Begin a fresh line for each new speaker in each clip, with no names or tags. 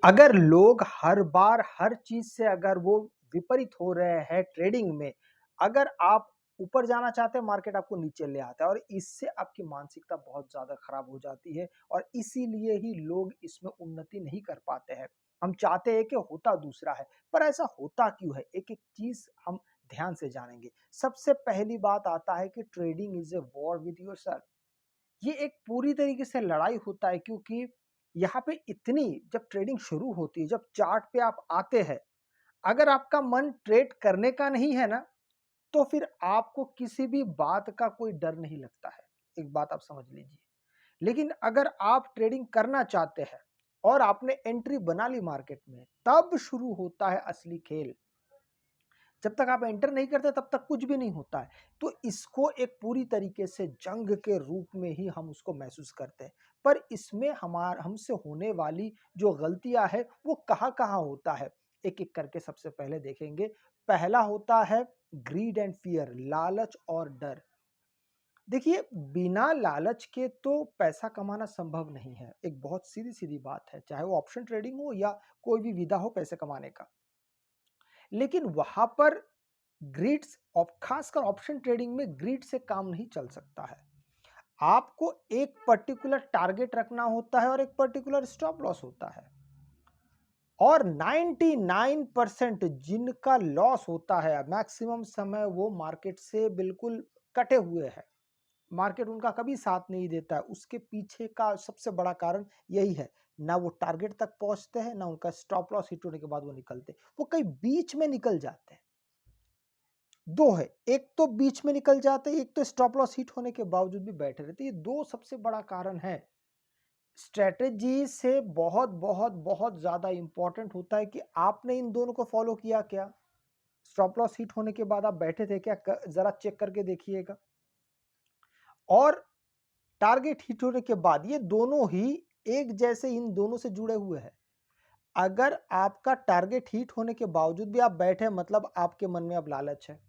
अगर लोग हर बार हर चीज़ से अगर वो विपरीत हो रहे हैं ट्रेडिंग में, अगर आप ऊपर जाना चाहते हैं, मार्केट आपको नीचे ले आता है और इससे आपकी मानसिकता बहुत ज़्यादा खराब हो जाती है और इसीलिए ही लोग इसमें उन्नति नहीं कर पाते हैं। हम चाहते हैं कि होता दूसरा है, पर ऐसा होता क्यों है? एक-एक चीज़ हम ध्यान से जानेंगे। सबसे पहली बात आता है कि trading is a war with yourself. ये एक पूरी तरीके से लड़ाई होता है क्योंकि यहाँ पे इतनी जब ट्रेडिंग शुरू होती है, जब चार्ट पे आप आते हैं, अगर आपका मन ट्रेड करने का नहीं है ना, तो फिर आपको किसी भी बात का कोई डर नहीं लगता है। एक बात आप समझ लीजिए। लेकिन अगर आप ट्रेडिंग करना चाहते हैं और आपने एंट्री बना ली मार्केट में, तब शुरू होता है असली खेल। जब तक आप एंटर नहीं करते तब तक कुछ भी नहीं होता है। तो इसको एक पूरी तरीके से जंग के रूप में ही हम उसको महसूस करते हैं। पर इसमें हमसे होने वाली जो गलतियां है वो कहाँ-कहाँ होता है? एक-एक करके सबसे पहले देखेंगे। पहला होता है ग्रीड एंड फियर, लालच और डर। देखिए, बिना लालच के तो पैसा कमाना संभव नहीं है। एक बहुत सीधी-सीधी बात है, चाहे वो ऑप्शन ट्रेडिंग हो या कोई भी विधा हो पैसे कमाने का। लेकिन वहां पर ग्रिड्स और खासकर ऑप्शन ट्रेडिंग में ग्रिड से काम नहीं चल सकता है। आपको एक पर्टिकुलर टारगेट रखना होता है और एक पर्टिकुलर स्टॉप लॉस होता है। और 99% जिनका लॉस होता है मैक्सिमम समय वो मार्केट से बिल्कुल कटे हुए हैं। मार्केट उनका कभी साथ नहीं देता है। उसके पीछे का सबसे बड़ा कारण यही है। ना वो टारगेट तक पहुंचते हैं, ना उनका स्टॉप लॉस हिट होने के बाद वो निकलते हैं। वो कहीं बीच में निकल जाते हैं। दो है, एक तो बीच में निकल जाते हैं, एक तो स्टॉप लॉस हिट होने के बावजूद भी बैठे रहते हैं। ये दो सबसे बड़ा कारण है। स्ट्रेटेजी से बहुत बहुत बहुत ज्यादा इंपॉर्टेंट होता है कि आपने इन दोनों को फॉलो किया क्या। स्टॉप लॉस हिट होने के बाद आप बैठे थे क्या, जरा चेक करके देखिएगा। और टारगेट हिट होने के बाद ये दोनों ही एक जैसे इन दोनों से जुड़े हुए हैं। अगर आपका टारगेट हिट होने के बावजूद भी आप बैठे, मतलब आपके मन में अब लालच है।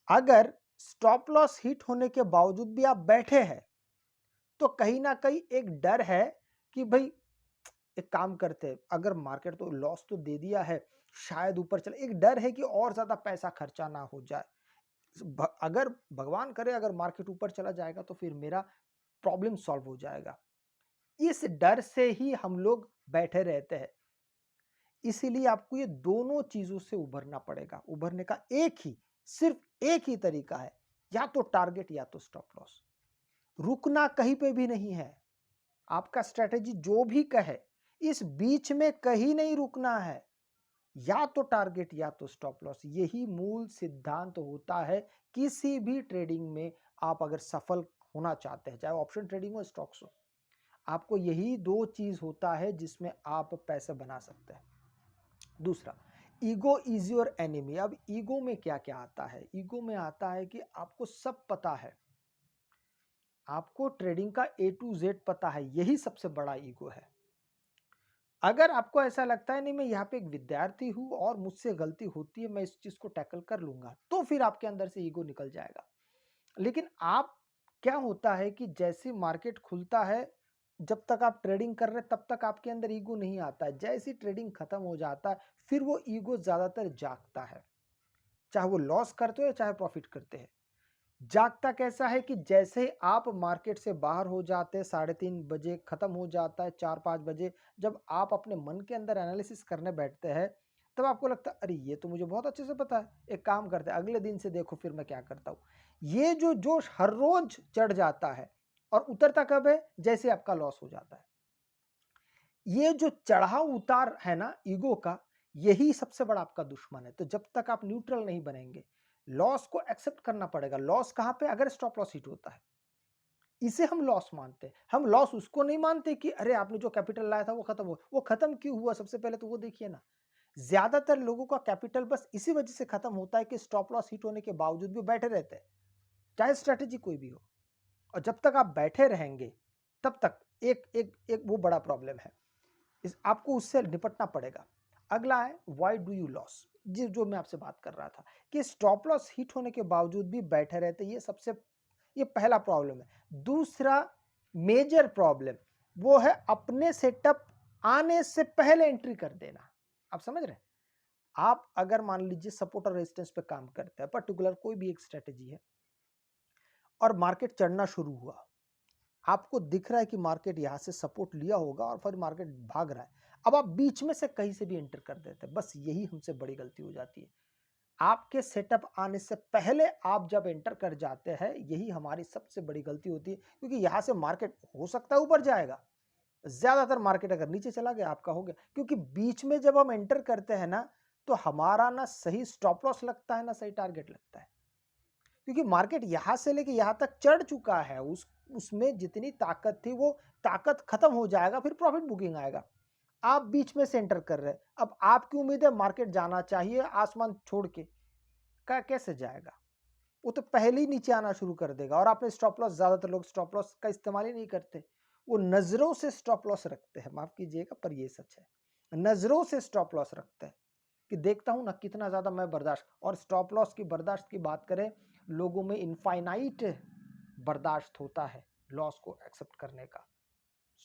अगर स्टॉप लॉस हिट होने के बावजूद भी आप बैठे हैं, तो कहीं ना कहीं एक डर है कि भाई एक काम करते हैं, अगर मार्केट तो लॉस तो दे दिया है, शायद ऊपर चले। एक डर है कि और ज्यादा पैसा खर्चा ना हो जाए। अगर भगवान करे अगर मार्केट ऊपर चला जाएगा तो फिर मेरा प्रॉब्लम सॉल्व हो जाएगा। इस डर से ही हम लोग बैठे रहते हैं। इसीलिए आपको ये दोनों चीजों से उभरना पड़ेगा। उभरने का सिर्फ एक ही तरीका है, या तो टारगेट या तो स्टॉप लॉस। रुकना कहीं पे भी नहीं है। आपका स्ट्रेटेजी जो भी कहे, इस बीच में कहीं नहीं रुकना है। या तो टारगेट या तो स्टॉप लॉस, यही मूल सिद्धांत होता है किसी भी ट्रेडिंग में। आप अगर सफल होना चाहते हैं, चाहे ऑप्शन ट्रेडिंग हो स्टॉक्स हो, आपको यही दो चीज होता है जिसमें आप पैसे बना सकते हैं। दूसरा, ईगो इज योर एनिमी। अब ईगो में क्या क्या आता है? ईगो में आता है कि आपको सब पता है, आपको ट्रेडिंग का ए टू जेड पता है। यही सबसे बड़ा ईगो है। अगर आपको ऐसा लगता है नहीं, मैं यहाँ पे एक विद्यार्थी हूं और मुझसे गलती होती है, मैं इस चीज को टैकल कर लूंगा, तो फिर आपके अंदर से ईगो निकल जाएगा। लेकिन आप, क्या होता है कि जैसे मार्केट खुलता है, जब तक आप ट्रेडिंग कर रहे हैं तब तक आपके अंदर ईगो नहीं आता है। जैसी ट्रेडिंग खत्म हो जाता है, फिर वो ईगो ज्यादातर जागता है। चाहे वो लॉस करते हो चाहे प्रॉफिट करते हैं। जागता कैसा है कि जैसे ही आप मार्केट से बाहर हो जाते हैं, 3:30 बजे खत्म हो जाता है, 4-5 बजे जब आप अपने मन के अंदर एनालिसिस करने बैठते हैं, तब आपको लगता है अरे ये तो मुझे बहुत अच्छे से पता है, एक काम करते हैं अगले दिन से देखो फिर मैं क्या करता हूँ। ये जो जोश हर रोज चढ़ जाता है और उतरता कब है? जैसे आपका लॉस हो जाता है। ये जो चढ़ाव उतार है ना ईगो का, यही सबसे बड़ा आपका दुश्मन है। तो जब तक आप न्यूट्रल नहीं बनेंगे, लॉस को एक्सेप्ट करना पड़ेगा। लॉस कहां पे? अगर स्टॉप लॉस हिट होता है, इसे हम लॉस मानते हैं। हम लॉस उसको नहीं मानते कि अरे आपने जो कैपिटल लाया था वो खत्म हो। वो खत्म क्यों हुआ? सबसे पहले तो वो देखिए ना। ज्यादातर लोगों का कैपिटल बस इसी वजह से खत्म होता है कि स्टॉप लॉस हिट होने के बावजूद भी बैठे रहते हैं, चाहे स्ट्रेटेजी कोई भी हो। और जब तक आप बैठे रहेंगे, तब तक एक एक एक वो बड़ा प्रॉब्लम है। आपको उससे निपटना पड़ेगा। अगला है व्हाई डू यू लॉस, जो मैं आपसे बात कर रहा था कि स्टॉप लॉस हिट होने के बावजूद भी बैठे रहते। ये पहला प्रॉब्लम है। दूसरा मेजर प्रॉब्लम वो है अपने सेटअप आने से पहले एंट्री कर देना। आप समझ रहे हैं? आप अगर मान लीजिए सपोर्ट और रेजिस्टेंस पे काम करते हैं, पर्टिकुलर कोई भी एक स्ट्रेटेजी है और मार्केट चढ़ना शुरू हुआ, आपको दिख रहा है कि मार्केट यहां से सपोर्ट लिया होगा और फिर मार्केट भाग रहा है, अब आप बीच में से कहीं से भी एंटर कर देते हैं। बस यही हमसे बड़ी गलती हो जाती है। आपके सेटअप आने से पहले आप जब एंटर कर जाते हैं, यही हमारी सबसे बड़ी गलती होती है, क्योंकि यहां से मार्केट हो सकता है ऊपर जाएगा, ज्यादातर मार्केट अगर नीचे चला गया आपका हो गया, क्योंकि बीच में जब हम एंटर करते हैं ना, तो हमारा ना सही स्टॉप लॉस लगता है ना सही टारगेट लगता है, क्योंकि मार्केट यहां से लेके यहां तक चढ़ चुका है, उसमें जितनी ताकत थी वो ताकत खत्म हो जाएगा, फिर प्रॉफिट बुकिंग आएगा। आप बीच में से एंटर कर रहे हैं, अब आपकी उम्मीद है मार्केट जाना चाहिए आसमान छोड़ के, कैसे जाएगा? वो तो पहले ही नीचे आना शुरू कर देगा। और आपने स्टॉप लॉस, ज्यादातर लोग स्टॉप लॉस का इस्तेमाल ही नहीं करते, वो नजरों से स्टॉप लॉस रखते हैं, माफ कीजिएगा पर ये सच है, नजरों से स्टॉप लॉस रखते हैं कि देखता हूं ना कितना ज्यादा मैं बर्दाश्त। और स्टॉप लॉस की बर्दाश्त की बात करें, लोगों में इनफाइनाइट बर्दाश्त होता है लॉस को एक्सेप्ट करने का।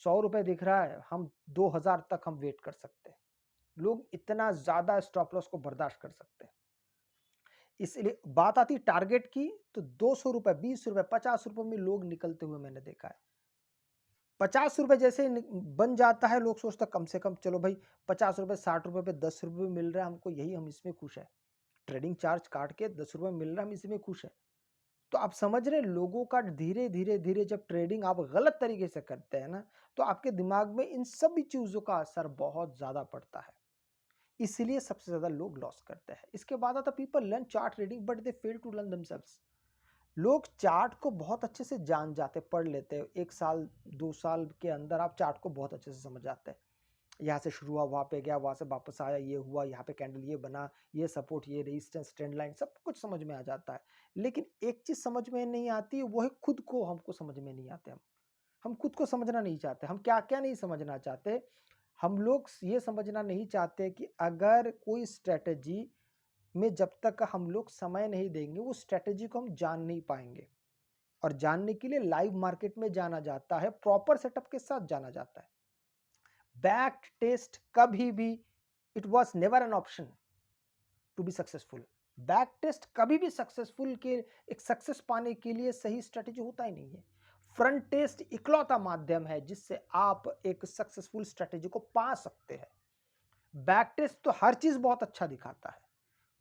100 रुपए दिख रहा है, हम 2000 तक हम वेट कर सकते हैं, लोग इतना ज्यादा स्टॉप लॉस को बर्दाश्त कर सकते हैं। इसलिए बात आती टारगेट की, तो 200 रुपए, 20 रुपए, 50 रुपए में लोग निकलते हुए मैंने देखा है। 50 रुपए जैसे बन जाता है, लोग सोचता कम से कम चलो भाई 50 रुपए, 60 रुपए पे 10 रुपए मिल रहा है हमको, यही हम इसमें खुश है, ट्रेडिंग चार्ज काट के 10 रुपए मिल रहा है, हम इसमें खुश है। तो आप समझ रहे हैं, लोगों का धीरे धीरे धीरे जब ट्रेडिंग आप गलत तरीके से करते हैं ना, तो आपके दिमाग में इन सभी चीजों का असर बहुत ज्यादा पड़ता है, इसलिए सबसे ज्यादा लोग लॉस करते हैं। इसके बाद आता people learn chart reading but they fail to learn themselves. लोग चार्ट को बहुत अच्छे से जान जाते, पढ़ लेते हैं, 1 साल 2 साल के अंदर आप चार्ट को बहुत अच्छे से समझ जाते हैं। यहाँ से शुरू हुआ, वहां पे गया, वहां से वापस आया, ये हुआ, यहाँ पे कैंडल ये बना, ये सपोर्ट, ये रेजिस्टेंस, ट्रेंड लाइन, सब कुछ समझ में आ जाता है। लेकिन एक चीज समझ में नहीं आती है, वो है खुद को, हमको समझ में नहीं आते। हम खुद को समझना नहीं चाहते। हम क्या क्या नहीं समझना चाहते, हम लोग ये समझना नहीं चाहते कि अगर कोई स्ट्रेटेजी में जब तक हम लोग समय नहीं देंगे, वो स्ट्रेटेजी को हम जान नहीं पाएंगे। और जानने के लिए लाइव मार्केट में जाना जाता है, प्रॉपर सेटअप के साथ जाना जाता है। बैक टेस्ट कभी भी, it was never an option to be successful. Back test कभी भी सक्सेसफुल के, एक सक्सेस पाने के लिए सही स्ट्रेटेजी होता ही नहीं है। फ्रंट टेस्ट इकलौता माध्यम है जिससे आप एक सक्सेसफुल स्ट्रेटेजी को पा सकते हैं। बैक टेस्ट तो हर चीज बहुत अच्छा दिखाता है,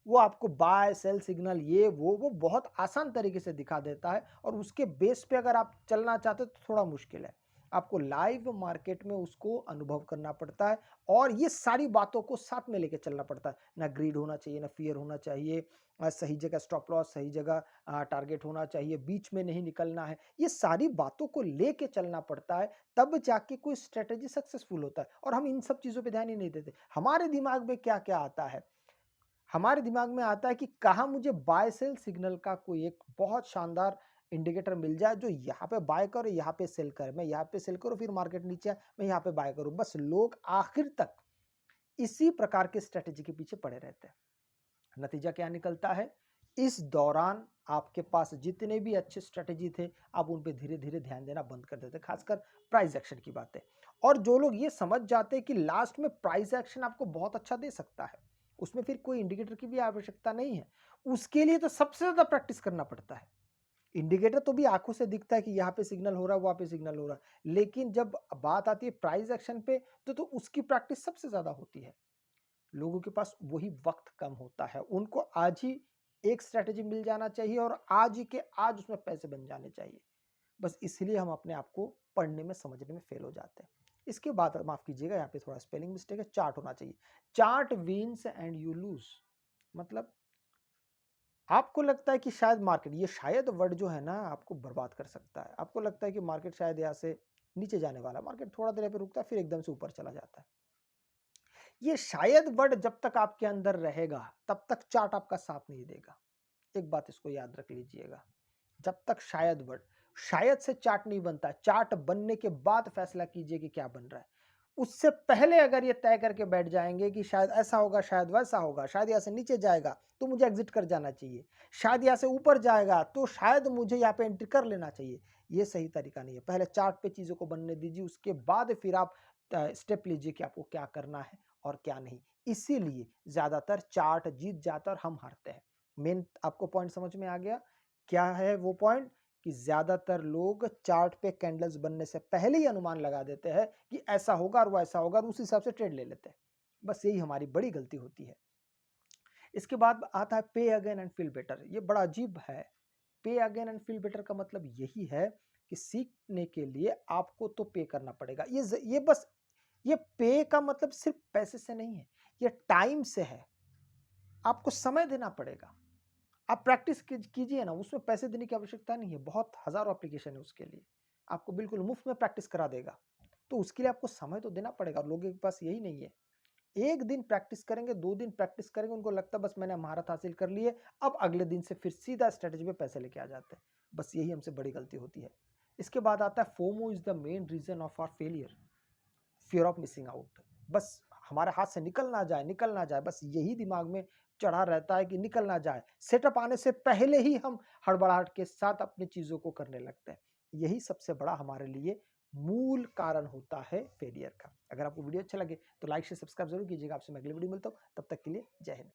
वो आपको बाय सेल सिग्नल ये वो बहुत आसान तरीके से दिखा देता है, और उसके बेस पे अगर आप चलना चाहते हो तो थोड़ा मुश्किल है। आपको लाइव मार्केट में उसको अनुभव करना पड़ता है, और ये सारी बातों को साथ में लेके चलना पड़ता है। ना ग्रीड होना चाहिए, ना फियर होना चाहिए, सही जगह स्टॉप लॉस, सही जगह टारगेट होना चाहिए, बीच में नहीं निकलना है। ये सारी बातों को लेके चलना पड़ता है, तब जाके कोई स्ट्रेटेजी सक्सेसफुल होता है। और हम इन सब चीजों पे ध्यान ही नहीं देते। हमारे दिमाग में क्या क्या आता है, हमारे दिमाग में आता है कि कहाँ मुझे बाय सेल सिग्नल का कोई एक बहुत शानदार इंडिकेटर मिल जाए जो यहाँ पे बाय करो, यहाँ पे सेल करे, मैं यहाँ पे सेल करूँ, फिर मार्केट नीचे आए, मैं यहाँ पे बाय करूँ। बस लोग आखिर तक इसी प्रकार के स्ट्रेटेजी के पीछे पड़े रहते हैं। नतीजा क्या निकलता है, इस दौरान आपके पास जितने भी अच्छे स्ट्रेटेजी थे, आप उन पे धीरे धीरे ध्यान देना बंद कर देते, खासकर प्राइस एक्शन की बातें। और जो लोग ये समझ जाते हैं कि लास्ट में प्राइस एक्शन आपको बहुत अच्छा दे सकता है, उसमें फिर कोई इंडिकेटर की भी आवश्यकता नहीं है, उसके लिए तो सबसे ज्यादा प्रैक्टिस करना पड़ता है। इंडिकेटर तो भी आंखों से दिखता है कि यहाँ पे सिग्नल हो रहा है, वहां पे सिग्नल हो रहा है, लेकिन जब बात आती है प्राइस एक्शन पे, तो उसकी प्रैक्टिस सबसे ज्यादा होती है। लोगों के पास वही वक्त कम होता है, उनको आज ही एक स्ट्रेटेजी मिल जाना चाहिए और आज ही के आज उसमें पैसे बन जाने चाहिए। बस इसलिए हम अपने आप को पढ़ने में, समझने में फेल हो जाते हैं। इसके बाद माफ कीजिएगा, यहाँ पे थोड़ा स्पेलिंग मिस्टेक है, चार्ट होना चाहिए। Chart wins and you lose. मतलब आपको लगता है कि शायद मार्केट, ये शायद वर्ड जो है ना आपको बर्बाद कर सकता है। आपको लगता है कि मार्केट शायद यहाँ से नीचे जाने वाला, मार्केट थोड़ा देर पे रुकता है फिर एकदम से ऊपर चला जाता है। ये शायद वर्ड जब तक आपके अंदर रहेगा तब तक चार्ट आपका साथ नहीं देगा। एक बात इसको याद रख लीजिएगा, जब तक शायद वर्ड, शायद से चार्ट नहीं बनता, चार्ट बनने के बाद फैसला कीजिए कि क्या बन रहा है। उससे पहले अगर ये तय करके बैठ जाएंगे कि शायद ऐसा होगा, शायद वैसा होगा, शायद यहाँ से नीचे जाएगा तो मुझे एग्जिट कर जाना चाहिए, शायद यहाँ से ऊपर जाएगा तो शायद मुझे यहाँ पे एंट्री कर लेना चाहिए, ये सही तरीका नहीं है। पहले चार्ट पे चीजों को बनने दीजिए, उसके बाद फिर आप स्टेप लीजिए कि आपको क्या करना है और क्या नहीं। इसीलिए ज़्यादातर चार्ट जीत जाता है और हम हारते हैं। मेन आपको पॉइंट समझ में आ गया? क्या है वो पॉइंट? कि ज़्यादातर लोग चार्ट पे कैंडल्स बनने से पहले ही अनुमान लगा देते हैं कि ऐसा होगा और वो ऐसा होगा और उस हिसाब से ट्रेड ले लेते हैं। बस यही हमारी बड़ी गलती होती है। इसके बाद आता है पे अगेन एंड फील बेटर। ये बड़ा अजीब है। पे अगेन एंड फील बेटर का मतलब यही है कि सीखने के लिए आपको तो पे करना पड़ेगा। ये बस ये पे का मतलब सिर्फ पैसे से नहीं है, ये टाइम से है। आपको समय देना पड़ेगा। आप प्रैक्टिस कीजिए ना, उसमें पैसे देने की आवश्यकता नहीं है। बहुत हजारों एप्लीकेशन है उसके लिए, आपको बिल्कुल मुफ्त में प्रैक्टिस करा देगा। तो उसके लिए आपको समय तो देना पड़ेगा और लोगों के पास यही नहीं है। एक दिन प्रैक्टिस करेंगे, 2 दिन प्रैक्टिस करेंगे, उनको लगता है बस मैंने महारत हासिल कर ली है, अब अगले दिन से फिर सीधा स्ट्रेटजी पे पैसे लेके आ जाते हैं। बस यही हमसे बड़ी गलती होती है। इसके बाद आता है FOMO is the main reason of our failure, fear of missing out. बस हमारे हाथ से निकल ना जाए, बस यही दिमाग में चढ़ा रहता है कि निकल ना जाए। सेटअप आने से पहले ही हम हड़बड़ाहट के साथ अपनी चीजों को करने लगते हैं। यही सबसे बड़ा हमारे लिए मूल कारण होता है फेलियर का। अगर आपको वीडियो अच्छा लगे तो लाइक से सब्सक्राइब जरूर कीजिएगा। आपसे मैं अगली वीडियो मिलता हूँ, तब तक के लिए जय हिंद।